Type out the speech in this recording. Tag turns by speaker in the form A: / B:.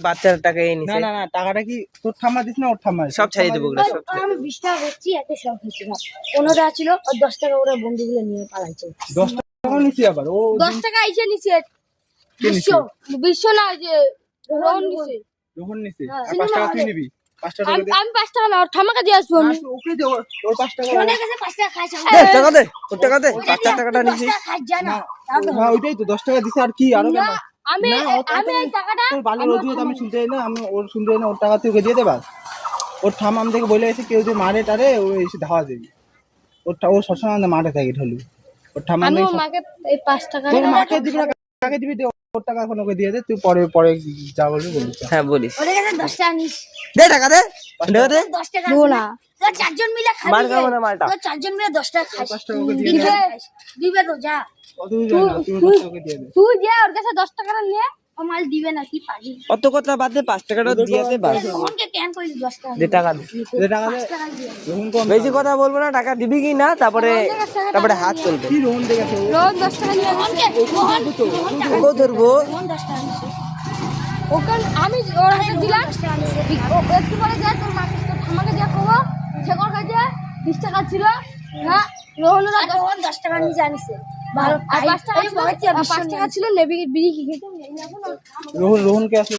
A: বাচ্চার টাকা এই নিছে।
B: না না না, টাকাটা কি তোর ঠাম্মা দিস না ওর ঠাম্মা?
A: সব ছাড়িয়ে দেবো ওগুলো সব।
C: আমি 20 টাকা বেচছি, একটা সব খেয়েছি না। 15 টাকা ছিল আর 10 টাকা ওরা বন্ধুগুলো নিয়ে পালাইছে।
B: 10 টাকা নিছি আবার ও
C: 10 টাকা আইছে নিচে। বিশ্ব না যে রোহন নিচে।
B: যখন নিছি
C: হ্যাঁ,
B: 5 টাকা তুই নিবি। 5 টাকা দে।
C: আমি 5 টাকা না, ওর ঠামাকে দিয়ে আসবো আমি।
B: ওকে দে ওর 5 টাকা।
C: ওর কাছে 5 টাকা খাইছে।
A: দে টাকা দে, ওর টাকা দে। বাচ্চার টাকাটা নিছিস।
C: 10 টাকা খাই যায় না।
B: হ্যাঁ ওইটাই তো 10 টাকা দিছে আর কি আরো কেন?
C: আমি এই টাকাটা
B: তোর বালের অজুহাত আমি শুনতে চাই না, আমি ওর শুনতে চাই না। ওর টাকা তুই ওকে দিয়ে দে বাস। ওর ঠাম আমাদেরকে বলে এসে কেউ যদি মারে টারে ও এসে ধাওয়া দেবে। ও সবসময় মাঠে থাকে ঢলু। ওর ঠাম
C: আমি ওর মাকে এই 5 টাকা
B: তোর মাকে দিবি না, কাকে দিবি? দে ওর টাকা এখন ওকে দিয়ে দে, তুই পরে পরে যা বলবি বলিস।
A: হ্যাঁ বলিস।
C: ওর কাছে 10 টাকা নিস।
A: দে টাকা দে, টাকা দে।
C: 10 টাকা দেবো না। তোরা চারজন মিলে খাবি।
A: মার খাবো না মালটা।
C: তোরা চারজন মিলে 10 টাকা খাইস।
B: 5 টাকা ওকে দিয়ে দে।
C: দিবে তো যা।
B: কত যায় না, তুই 10 টাকা ওকে দিয়ে দে।
C: তুই যা ওর কাছে 10 টাকাটা নিয়ে ও মাল দিবে না কি পারি।
A: অত কথা বাদ দে, 5 টাকাটা দিয়ে দে বাস।
C: রোহনকে ক্যান করে 10 টাকা।
A: দে টাকা দে।
B: দে টাকা দে।
C: 5 টাকা দিয়ে।
B: রোহন কম
A: বেশি কথা বলবো না, টাকা দিবি কি না তারপরে হাত চলবে।
B: কি রোহন দেখেছে ও?
C: রোহন 10 টাকা নিয়ে রোহনকে রোহন টাকা
A: ওকেও ধরবো।
C: রোহন 10 টাকা নিছে। ওকে আমি ওর হাতে দিলাম। ও একটু পরে যা তোর মাকে তোর ঠামাকে দিয়া কবো ছেকর কাছে 20 টাকা ছিল না। রোহনরা 10 টাকা নিয়ে জানিছে। ভালো 5 টাকা ছিল নেবি বিড়ি কি খেতে।
B: রোহনকে আসলে